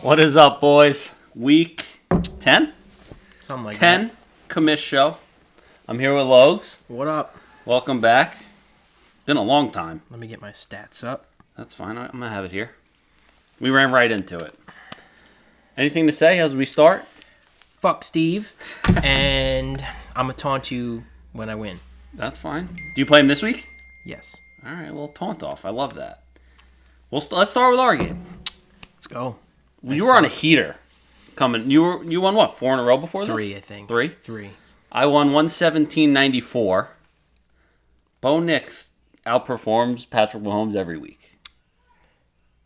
What is up, boys? Week 10? Something like 10 that. Commish show. I'm here with Logs. What up? Welcome back. Been a long time. Let me get my stats up. That's fine. I'm going to have it here. We ran right into it. Anything to say as we start? Fuck Steve. And I'm going to taunt you when I win. That's fine. Do you play him this week? Yes. All right, a little taunt off. I love that. Well, let's start with our game. Let's go. You were on a heater coming. You won what? 4 in a row before this? 3, I think. 3? 3. I won 117.94. Bo Nix outperforms Patrick Mahomes every week.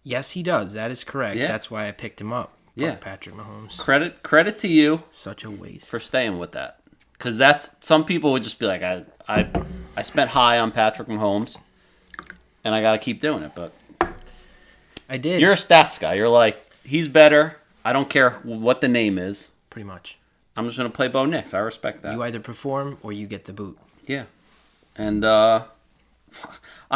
Yes, he does. That is correct. Yeah. That's why I picked him up. Yeah. Patrick Mahomes. Credit to you. Such a waste. For staying with that. Because that's, some people would just be like, I spent high on Patrick Mahomes, and I got to keep doing it. But I did. You're a stats guy. You're like, he's better. I don't care what the name is. Pretty much. I'm just going to play Bo Nix. I respect that. You either perform or you get the boot. Yeah. And I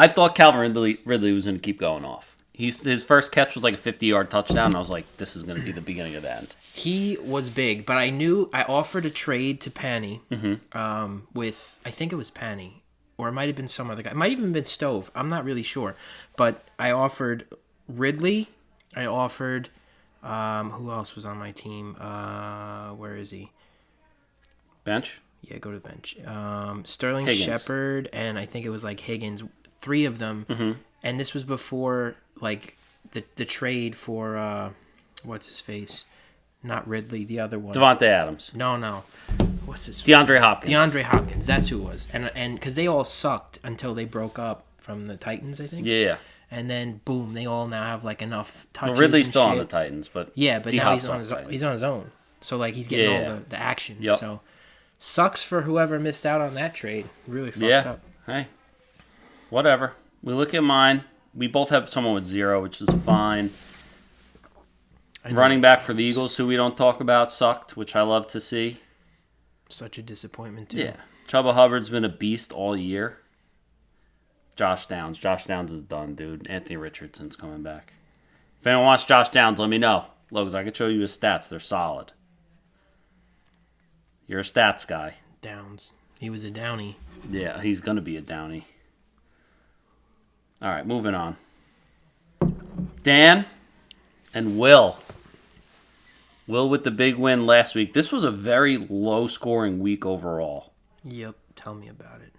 thought Calvin Ridley was going to keep going off. His first catch was like a 50-yard touchdown, and I was like, this is going to be the beginning of the end. He was big, but I knew I offered a trade to Panny with, I think it was Panny, or it might have been some other guy. It might have even been Stove. I'm not really sure. But I offered Ridley. I offered, who else was on my team? Where is he? Bench? Yeah, go to the bench. Sterling Higgins. Shepard, and I think it was like Higgins. 3 of them. And this was before like the trade for what's his face? Not Ridley, the other one. Devontae Adams. No. What's his? DeAndre Hopkins. DeAndre Hopkins. That's who it was. And because they all sucked until they broke up from the Titans, I think. Yeah. And then boom, they all now have like enough touches. Well, Ridley's and still shit. on the Titans, but Yeah, but now he's on his own. So like he's getting Yeah. all the action. Yep. So sucks for whoever missed out on that trade. Really fucked up. Hey, whatever. We look at mine. We both have someone with 0, which is fine. Running back for the Eagles, who we don't talk about, sucked, which I love to see. Such a disappointment too. Yeah. Chuba Hubbard's been a beast all year. Josh Downs. Josh Downs is done, dude. Anthony Richardson's coming back. If anyone wants Josh Downs, let me know. Logan, I can show you his stats. They're solid. You're a stats guy. Downs. He was a downy. Yeah, he's going to be a downy. All right, moving on. Dan and Will. Will with the big win last week. This was a very low-scoring week overall. Yep. Tell me about it.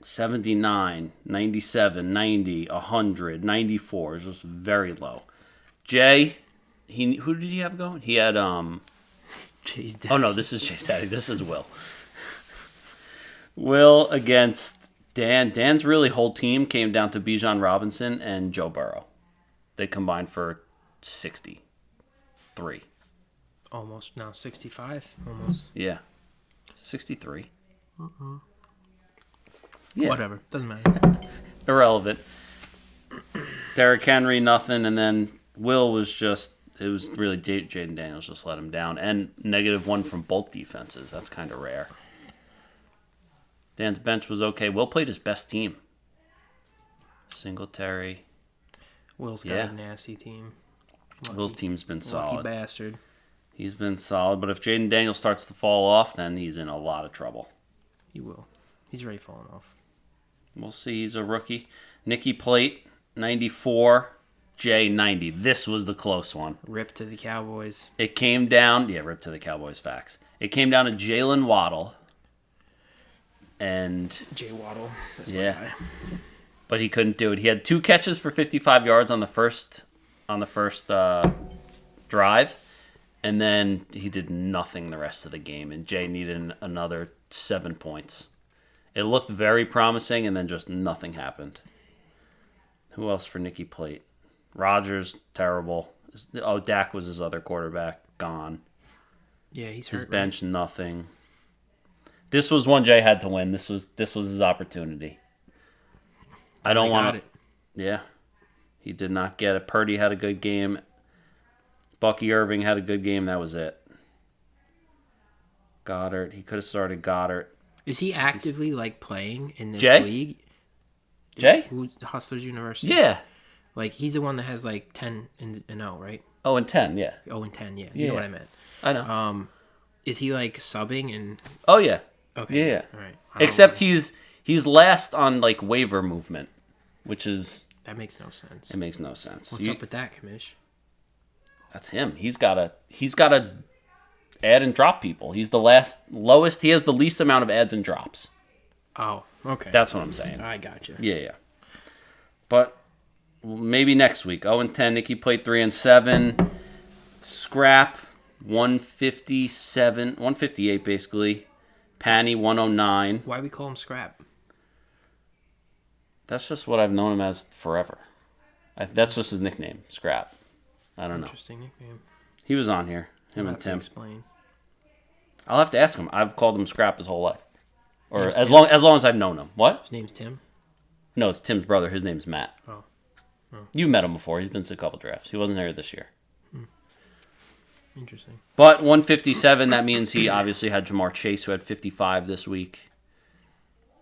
79, 97, 90, 100, 94. It was just very low. Jay, who did he have going? He had Jay's Oh no, this is Jay's daddy. This is Will. Will against Dan. Dan's really whole team came down to Bijan Robinson and Joe Burrow. They combined for 63. Almost now 65. Almost. Yeah, 63. Yeah. Whatever. Doesn't matter. Irrelevant. Derrick Henry, nothing, and then Will was just, it was really Jaden Daniels just let him down. And -1 from both defenses. That's kind of rare. Dan's bench was okay. Will played his best team. Singletary. Will's got a nasty team. Will's team's been solid. Lucky bastard. He's been solid, but if Jaden Daniels starts to fall off, then he's in a lot of trouble. He will. He's already fallen off. We'll see. He's a rookie. Nicky Plate, 94. Jay, 90. This was the close one. Rip to the Cowboys. It came down... Yeah, rip to the Cowboys, facts. It came down to Jalen Waddle. And... Jay Waddle. That's Yeah. my guy. But he couldn't do it. He had 2 catches for 55 yards on the first drive. And then he did nothing the rest of the game. And Jay needed another 7 points. It looked very promising, and then just nothing happened. Who else for Nicky Plate? Rodgers, terrible. Oh, Dak was his other quarterback. Gone. Yeah, he's hurt. His bench, nothing. This was one Jay had to win. This was his opportunity. I don't want it. Yeah. He did not get it. Purdy had a good game. Bucky Irving had a good game. That was it. Goddard. He could have started Goddard. Is he actively playing in this Jay? league? Jay? Who's Hustlers University? Yeah. Like, he's the one that has 10 and 0, right? 0-10, yeah. 0-10, yeah. Yeah. You know what I meant. I know. Is he like subbing and? Oh, yeah. Okay. Yeah. All right. Except he's last on, like, waiver movement, which is... That makes no sense. It makes no sense. What's up with that, Commish? That's him. He's gotta add and drop people. He's the lowest. He has the least amount of adds and drops. Oh, okay. That's what I'm saying. I gotcha. Yeah. But maybe next week. 0-10. Nikki played 3-7. Scrap 157, 158 basically. Panny 109. Why we call him Scrap? That's just what I've known him as forever. That's just his nickname, Scrap. I don't know. Interesting nickname. He was on here. Him You'll and have to Tim. explain. I'll have to ask him. I've called him Scrap his whole life, or Name's as Tim? long as I've known him. What? His name's Tim. No, it's Tim's brother. His name's Matt. Oh. You met him before. He's been to a couple drafts. He wasn't here this year. Interesting. But 157, that means he obviously had Jamar Chase, who had 55 this week.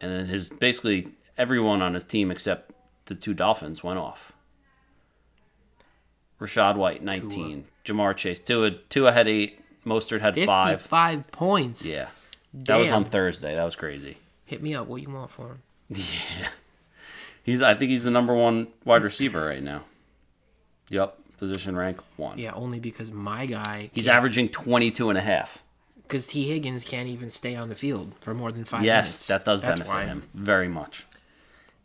And then basically everyone on his team except the 2 Dolphins went off. Rashad White, 19. Jamar Chase, Tua had 8. Mostert had 5. 55 points. Yeah. That was Damn. on Thursday. That was crazy. Hit me up. What you want for him? Yeah. I think he's the number 1 wide receiver right now. Yep. Position rank 1. Yeah, only because my guy... He's averaging 22.5. Because T. Higgins can't even stay on the field for more than 5 minutes. Yes, that does benefit him very much.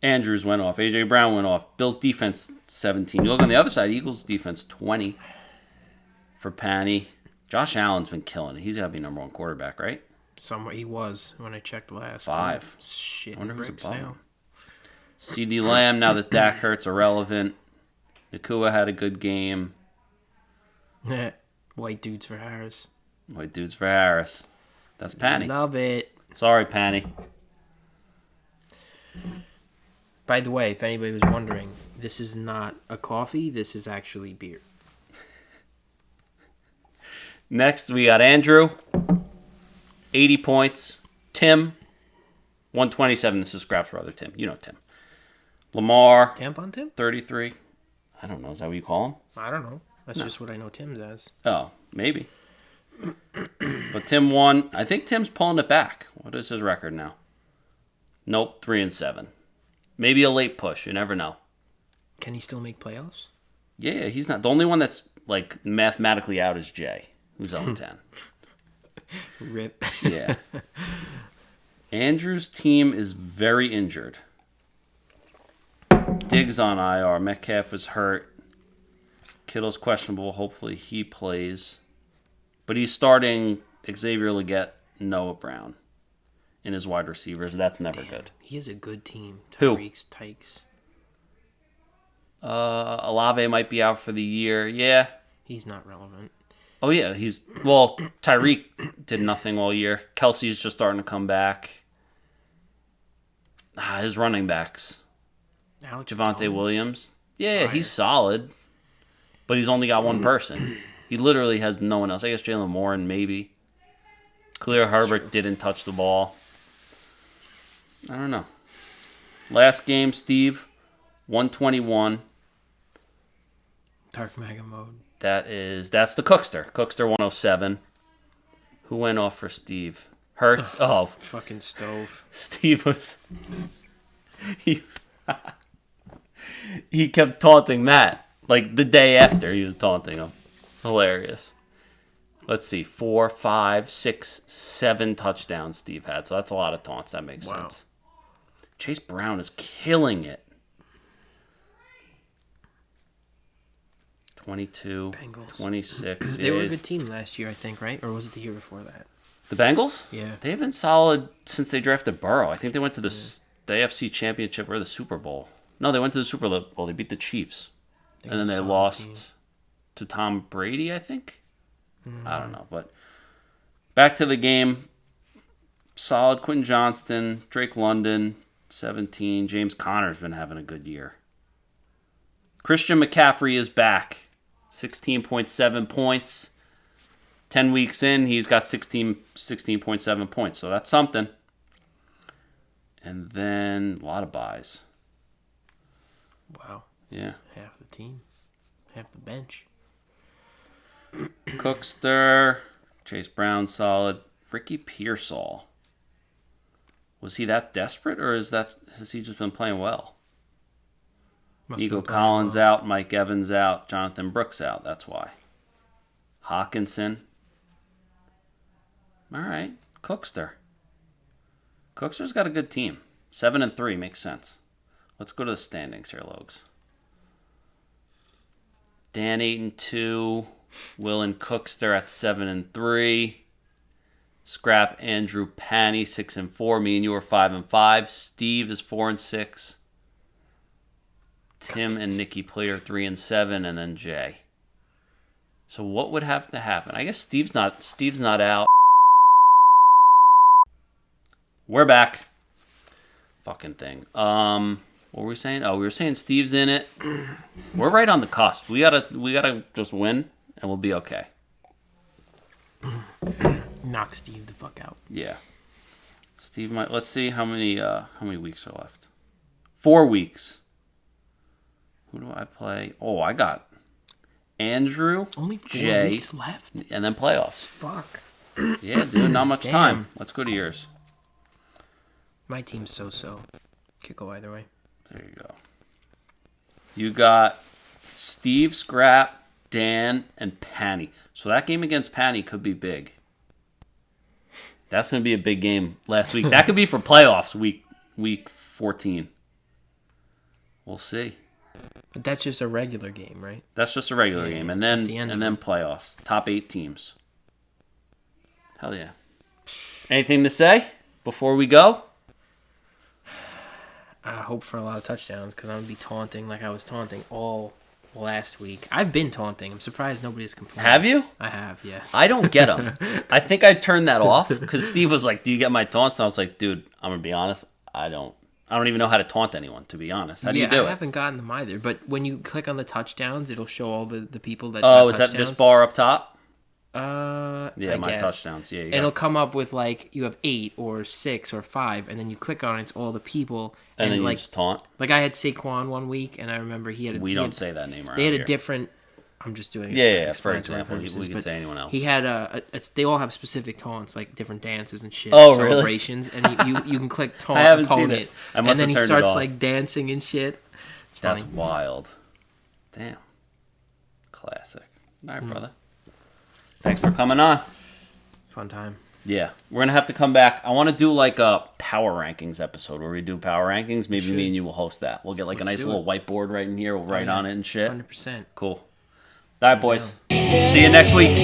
Andrews went off. A.J. Brown went off. Bills defense, 17. You look on the other side, Eagles defense, 20 for Panny. Josh Allen's been killing it. He's got to be number 1 quarterback, right? Somewhere he was when I checked last. 5. Shit. I wonder who's bricks above now. him. C.D. Lamb, now that Dak hurts, irrelevant. Nakua had a good game. White dudes for Harris. White dudes for Harris. That's Panny. Love it. Sorry, Panny. By the way, if anybody was wondering, this is not a coffee. This is actually beer. Next, we got Andrew. 80 points. Tim. 127. This is Scrap's brother, Tim. You know Tim. Lamar. Tampon Tim? 33. I don't know. Is that what you call him? I don't know. That's just what I know Tim's as. Oh, maybe. But Tim won. I think Tim's pulling it back. What is his record now? Nope, 3-7. Maybe a late push. You never know. Can he still make playoffs? Yeah, he's not. The only one that's like mathematically out is Jay, who's 0-10. Rip. Yeah. Andrew's team is very injured. Diggs on IR. Metcalf is hurt. Kittle's questionable. Hopefully he plays. But he's starting Xavier Legette, Noah Brown in his wide receivers. That's never good. He is a good team. Who? Tyreek's Tykes. Olave might be out for the year. Yeah. He's not relevant. Oh, yeah. Tyreek did nothing all year. Kelsey's just starting to come back. His running backs. Alex Javonte Jones. Williams. Yeah, he's solid. But he's only got one person. He literally has no one else. I guess Jalen Warren, maybe. Khalil Herbert didn't touch the ball. I don't know. Last game, Steve, 121. Dark Maga mode. That's the Cookster. Cookster 107. Who went off for Steve? Hurts. Oh, Fucking stove. Steve was. He kept taunting Matt. Like the day after, he was taunting him. Hilarious. Let's see. 4, 5, 6, 7 touchdowns Steve had. So that's a lot of taunts. That makes sense. Chase Brown is killing it. 22, Bengals. 26. They were a good team last year, I think, right? Or was it the year before that? The Bengals? Yeah. They've been solid since they drafted Burrow. I think they went to the AFC Championship or the Super Bowl. No, they went to the Super Bowl. They beat the Chiefs. And then they lost to Tom Brady, I think. I don't know. But back to the game. Solid Quentin Johnston, Drake London, 17. James Conner's been having a good year. Christian McCaffrey is back. 16.7 points. 10 weeks in, he's got 16.7 points. So that's something. And then a lot of buys. Wow. Yeah. Half the team. Half the bench. Cookster. Chase Brown, solid. Ricky Pearsall. Was he that desperate, or has he just been playing well? Nico Collins out, Mike Evans out, Jonathan Brooks out. That's why. Hawkinson. All right, Cookster. Cookster's got a good team. 7-3 makes sense. Let's go to the standings here, Logs. Dan 8-2. Will and Cookster at 7-3. Scrap Andrew Panny 6-4. Me and you are 5-5. Steve is 4-6. Tim and Nikki Player 3-7, and then Jay. So what would have to happen? I guess Steve's not out. We're back. Fucking thing. What were we saying? Oh, we were saying Steve's in it. We're right on the cusp. We gotta just win, and we'll be okay. Knock Steve the fuck out. Yeah. Steve might. Let's see how many weeks are left. 4 weeks. Who do I play? Oh, I got Andrew. Only 4 Jay, weeks left. And then playoffs. Fuck. Yeah, dude, not much time. Let's go to yours. My team's so. Could go either way. There you go. You got Steve, Scrap, Dan, and Panny. So that game against Panny could be big. That's going to be a big game last week. That could be for playoffs, week 14. We'll see. But that's just a regular game, right? That's just a regular game. And then the playoffs. Top 8 teams. Hell yeah. Anything to say before we go? I hope for a lot of touchdowns because I'm going to be taunting like I was taunting all last week. I've been taunting. I'm surprised nobody's complained. Have you? I have, yes. I don't get them. I think I turned that off because Steve was like, "Do you get my taunts?" And I was like, "Dude, I'm going to be honest. I don't even know how to taunt anyone, to be honest. How do you do it?" I haven't gotten them either. But when you click on the touchdowns, it'll show all the people that Oh, got is touchdowns. that this bar up top? Yeah, my touchdowns. Yeah, it'll come up with like you have 8 or 6 or 5, and then you click on it, it's all the people. And then like, you just taunt. Like I had Saquon one week, and I remember he had. We don't say that name around They had here. a different. I'm just doing it. Yeah. For explanatory example, purposes, we can say anyone else. He had they all have specific taunts, like different dances and shit. Oh, really? Celebrations, and you can click taunt I haven't opponent, seen it. I and must then have he turned it starts off. like dancing and shit. It's That's funny. wild. Damn. Classic. All right, brother. Thanks for coming on. Fun time. Yeah, we're gonna have to come back. I want to do like a power rankings episode where we do power rankings. Maybe me and you will host that. We'll get like a nice little whiteboard right in here. We'll write on it and shit. 100%. Cool. All right, boys. See you next week.